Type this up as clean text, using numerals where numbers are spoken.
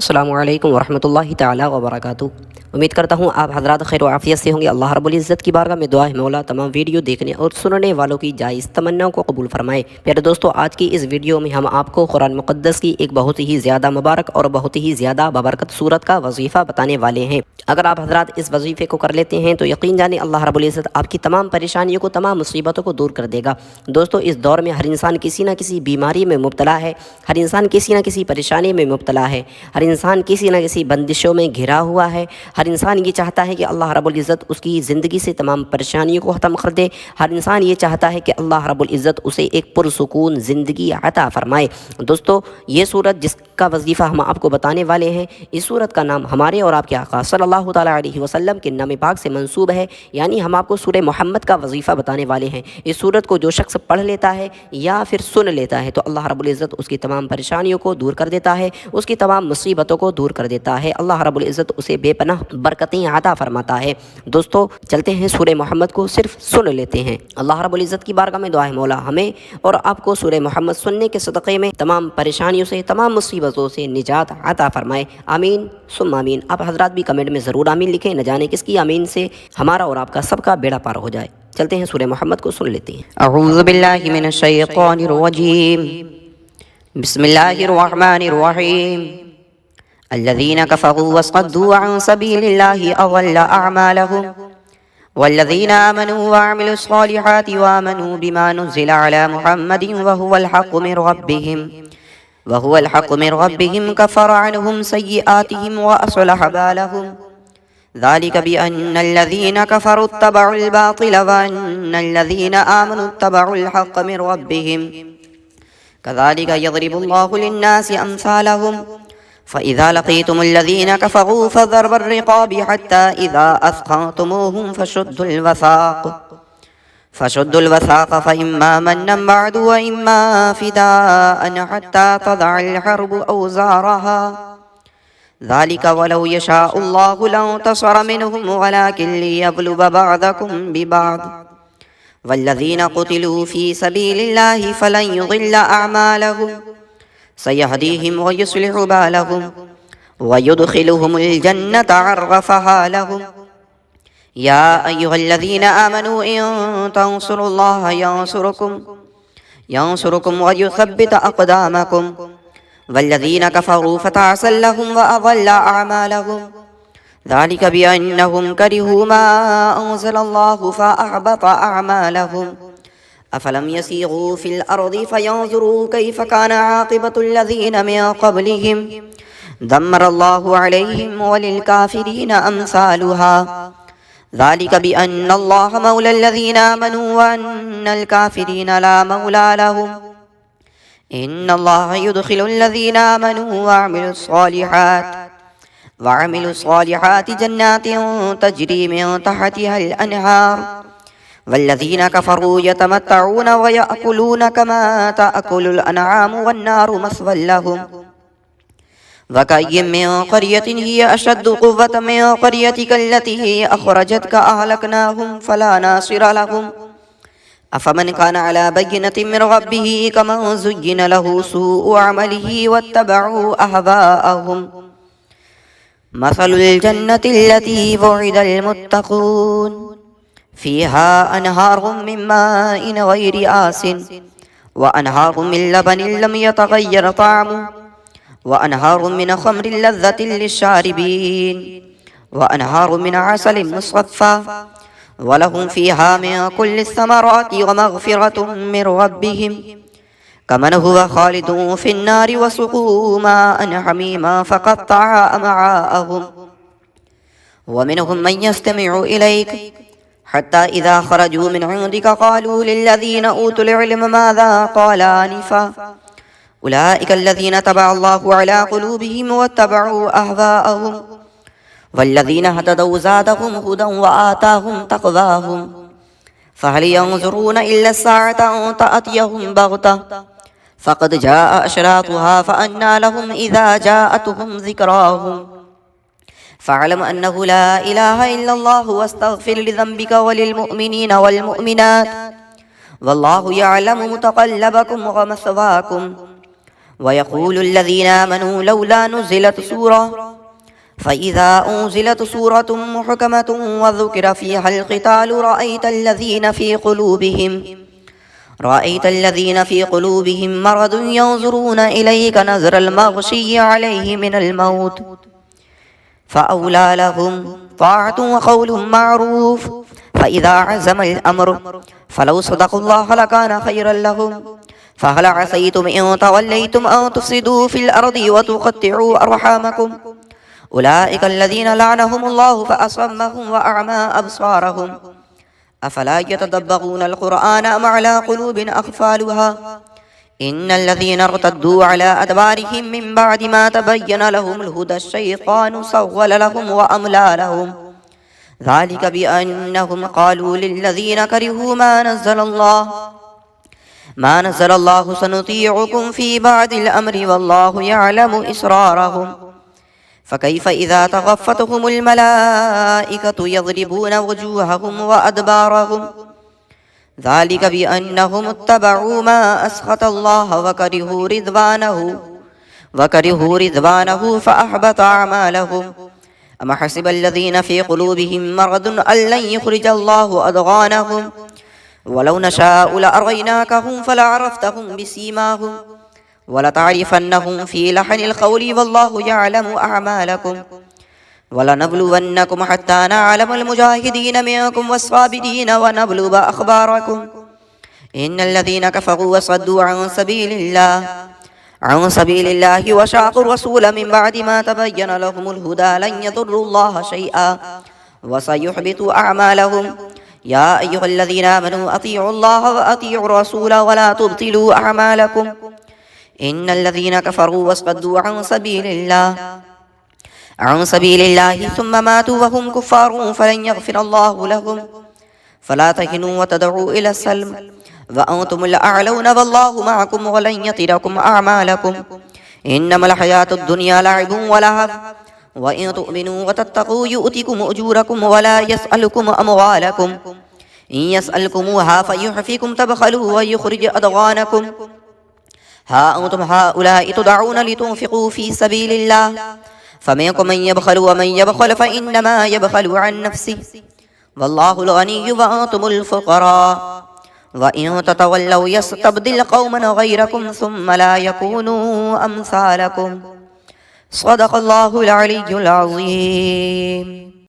अस्सलामु अलैकुम वरहमतुल्लाहि ताला वबरकातुहू। उम्मीद करता हूँ आप हज़रात खैर आफ़ियत से होंगे। अल्लाह रब्बुल इज़्ज़त की बारगाह में दुआ है मौला तमाम वीडियो देखने और सुनने वालों की जायज़ तमन्नाओं को कबूल फरमाए। प्यारे दोस्तों, आज की इस वीडियो में हम आपको कुरान मुक़द्दस की एक बहुत ही ज़्यादा मुबारक और बहुत ही ज़्यादा बबरकत सूरत का वजीफ़ा बताने वाले हैं। अगर आप हज़रात इस वजीफ़े को कर लेते हैं तो यकीन जाने अल्लाह रब्बुल इज़्ज़त आपकी तमाम परेशानियों को, तमाम मुसीबतों को दूर कर देगा। दोस्तों, इस दौर में हर इंसान किसी न किसी बीमारी में मुब्तला है, हर इंसान किसी न किसी परेशानी में मुब्तला है, हर इंसान किसी न किसी बंदिशों में घिरा हुआ है। हर इंसान ये चाहता है कि अल्लाह रब्बुल इज़्ज़त उसकी ज़िंदगी से तमाम परेशानियों को ख़त्म कर दे। हर इंसान ये चाहता है कि अल्लाह रब्बुल इज़्ज़त उसे एक पुरसुकून ज़िंदगी अता फ़रमाए। दोस्तों, ये सूरत जिसका वजीफ़ा हम आपको बताने वाले हैं, इस सूरत का नाम हमारे और आपके आका सल्लल्लाहु तआला अलैहि वसल्लम के नाम पाक से मंसूब है। यानी हम आपको सूरह मोहम्मद का वजीफ़ा बताने वाले हैं। इस सूरत को जो शख्स पढ़ लेता है या फिर सुन लेता है तो अल्लाह रब्बुल इज़्ज़त उसकी तमाम परेशानियों को दूर कर देता है, उसकी तमाम मुसीबतों को दूर कर देता है। अल्लाह रब्बुल इज़्ज़त उसे बेपनाह बरकतें अता फरमाता है। दोस्तों, चलते हैं सूरह मोहम्मद को सिर्फ सुन लेते हैं। अल्लाह रब्बुल इज़्ज़त की बारगाह में दुआ है मौला हमें और आपको सूरह मोहम्मद सुनने के सदक़े में तमाम परेशानियों से, तमाम मुसीबतों से निजात अता फरमाए। आमीन सुम्मा आमीन। आप हज़रात भी कमेंट में ज़रूर आमीन लिखें, न जाने किसकी आमीन से हमारा और आपका सबका बेड़ा पार हो जाए। चलते हैं सूरह मोहम्मद को सुन लेते हैं। अऊज़ु बिल्लाहि मिनश शैतानिर रजीम। बिस्मिल्लाहिर रहमानिर रहीम। अल्लज़ीना कफ़रू वसद्दू अन सबीलिल्लाहि अज़ल्ल अअमालहुम वल्लज़ीना आमनू वअमिलुस सालिहाति वआमनू बिमा नुज़्ज़िला अला मुहम्मदिन वहुवल हक़्क़ु मिन रब्बिहिम कफ़र अन्हुम सय्यिआतिहिम वअस्लह बालहुम ज़ालिका बिअन्नल्लज़ीना कफ़रू इत्तबउल बातिल वअन्नल्लज़ीना आमनू इत्तबउल हक़्क़ मिन रब्बिहिम कज़ालिका यज़रिबुल्लाहु लिन्नासि अम्सालहुम फ़इज़ा लक़ीतुमुल्लज़ीना कफ़रू फ़ज़रबुर रिक़ाबि हत्ता इज़ा अस्ख़न्तुमूहुम फ़शुद्दुल वसाक़ फ़इम्मा मन्नन बअदु व इम्मा फ़िदाअन हत्ता तज़अल हर्बु औज़ारहा ज़ालिका वलौ यशाअुल्लाहु लंतसर मिनहुम वलाकिन लियब्लुव बअदकुम बिबअद वल्लज़ीना क़ुतिलू फ़ी सबीलिल्लाहि फ़लन युज़िल्ल अअमालहुम सयहदीहिम व युस्लिहु बालहुम व युदखिलुहुमुल जन्नत अर्रफ़हा लहुम या अय्युहल्लज़ीना आमनू इन तंसुरुल्लाह यंसुरुकुम व युसब्बित अक़दामकुम वल्लज़ीना कफ़रू फ़तअसल लहुम व अज़ल्ल अअमालहुम ज़ालिका बिअन्नहुम करिहू मा अंज़लल्लाहु फ़अहबत अअमालहुम अफ़लम यसीगू फ़िल अर्ज़ि फ़यंज़ुरू कैफ़ कान आक़िबतुल्लज़ीना मिन क़ब्लिहिम दम्मरल्लाहु अलैहिम वलिलकाफ़िरीन अम्सालुहा ज़ालिका बिअन्नल्लाह मौलल्लज़ीना आमनू व अन्नल काफ़िरीन ला मौला लहुम इन्नल्लाह युदखिलुल्लज़ीना आमनू वअमिलुस्सालिहाति जन्नातिन तजरी मिन तहतिहल अनहार वल्लज़ीना कफ़रू यतमत्तऊन व यअकुलून कमा तअकुलुल अनआमु वन्नारु मस्वल लहुम वकअय्यिम मिन क़र्यतिन हिय अशद्दु क़ुव्वतन मिन क़र्यतिकल्लती अख़रजतक अहलकनाहुम फ़ला नासिर लहुम अफ़मन कान अला बय्यिनतिन मिन रब्बिही कमन ज़ुय्यिन लहू सूअु अमलिही वत्तबअू अहवाअहुम मसलुल जन्नतिल्लती वुइदल मुत्तक़ून फ़ीहा अनहारुम मिन माइन गैरि आसिन व अनहारुम मिन लबनिन लम यतग़य्यर तअमुहु व अनहारुम मिन ख़म्रिन लज़्ज़तिन लिश्शारिबीन व अनहारुम मिन असलिन मुस्वफ़्फ़ा व लहुम फ़ीहा मिन कुल्लिस समराति व मग़फ़िरतुम मिन रब्बिहिम कमन हुवा ख़ालिदुन फ़िन्नारि व सुक़ू माअन हमीमा फ़क़त्तअ अमआअहुम व मिनहुम मन यस्तमिअु इलैक हत्ता इज़ा ख़रजू मिन इंदिक क़ालू लिल्लज़ीना ऊतुल इल्म माज़ा क़ाल आनिफ़ा उलाइका अल्लज़ीना तबअल्लाहु अला क़ुलूबिहिम वत्तबअू अहवाअहुम वल्लज़ीना हतदौ ज़ादहुम हुदन व आताहुम तक़वाहुम फ़हल यंज़ुरून इल्ला अस्साअत अन तअतियहुम बग़तह फ़क़द जाअ अशरातुहा फ़अन्ना लहुम इज़ा जाअतहुम ज़िक्राहुम फ़अलम अन्नहु ला इलाहा इल्लल्लाहु वस्तग़फ़िर लिज़ंबिक वलिलमुअ्मिनीन वल्मुअ्मिनात वल्लाहु यअलमु मुतक़ल्लबकुम व मस्वाकुम वयक़ूलु अल्लज़ीना आमनू लौला नुज़िलत सूरा फ़इज़ा उन्ज़िलत सूरतुम मुहकमतुम वज़ुकिर फ़ीहल क़ितालु रअयतल्लज़ीन फ़ी क़ुलूबिहिम मरदुन यंज़ुरूना इलैक नज़रल मग़शिय्यि अलैहि मिनल मौत फ़अौला लहुम ताअतुन व क़ौलुन मअरूफ़ फ़इज़ा अज़मल अम्रु फ़लौ सदक़ुल्लाह लकान ख़ैरन लहुम फ़हल असैतुम इन तवल्लैतुम अन तुफ़सिदू फ़िल अर्दि व तुक़त्तिअू अर्हामकुम उलाइका अल्लज़ीना लअनहुमुल्लाहु फ़असम्महुम व अअमा अबसारहुम अफ़ला यतदब्बरूनल क़ुरआन अम अला क़ुलूबिन अक़फ़ालुहा इन्नल्लज़ीना इर्तद्दू अला अदबारिहिम मिन बअदि मा तबय्यन लहुमुल हुदा अश्शैतानु सव्वल लहुम व अमला लहुम ज़ालिका बिअन्नहुम क़ालू लिल्लज़ीना करिहू मा नज़्ज़लल्लाहु सनुतीउकुम फ़ी बअदिल अम्रि वल्लाहु यअलमु इसरारहुम फ़कैफ़ इज़ा तग़फ़्फ़तहुमुल मलाइकतु यज़रिबून वुजूहहुम व अदबारहुम ज़ालिका बिअन्नहुम इत्तबअू मा अस्ख़तल्लाह व करिहू रिज़वानहु फ़अहबत अअमालहुम अम हसिबल्लज़ीना फ़ी क़ुलूबिहिम मरदुन अल्लन युख़रिजल्लाहु अदग़ानहुम वलौ नशाअु लअरयनाकहुम फलअरफ़्तहुम बिसीमाहुम वलतअरिफ़न्नहुम फ़ी लहनिल क़ौलि वल्लाहु यअलमु अअमालकुम वलनब्लुवन्नकुम हत्ता नअलमल मुजाहिदीन मिनकुम वस्साबिरीन व नब्लुव अख़बारकुम इन्नल्लज़ीना कफ़रू वसद्दू अन सबीलिल्लाहि व शाक़ुर रसूल मिन बअदि मा तबय्यन लहुमुल हुदा लन यदुर्रुल्लाह शैआ व सयुहबितु अअमालहुम या अय्युहल्लज़ीना आमनू अतीउल्लाह व अतीउर रसूल व ला तुब्तिलू अअमालकुम इन्नल्लज़ीना कफ़रू वसद्दू अन सबीलिल्लाहि सुम्मा मातू व हुम कुफ़्फ़ारुन फ़लन यग़फ़िरल्लाहु लहुम फ़ला तहिनू व तदऊ इला सल्म व अंतुमुल अअलौन वल्लाहु मअकुम व लन यतिरकुम अअमालकुम इन्नमल हयातुद दुनिया लअबुन व लहव व इन तु'मिनू व तत्तक़ू यु'तिकुम उजूरकुम व ला यसअलुकुम अमवालकुम इन यसअलकुमूहा फयुहफ़िकुम तबख़लू व युख़रिज अदग़ानकुम हा अंतुम हाउलाइ तुदअऊन लितुन्फ़िक़ू फ़ी सबीलिल्लाह फ़मिनकुम मन यबख़लु व मन यबख़ल फ़इन्नमा यबख़लु अन नफ़्सिहि वल्लाहुल ग़निय्यु व अंतुमुल फ़ुक़रा व इन ततवल्लौ यस्तब्दिल क़ौमन ग़ैरकुम सुम्मा ला यकूनू अम्सालकुम सदक़ल्लाहुल अलिय्युल अज़ीम।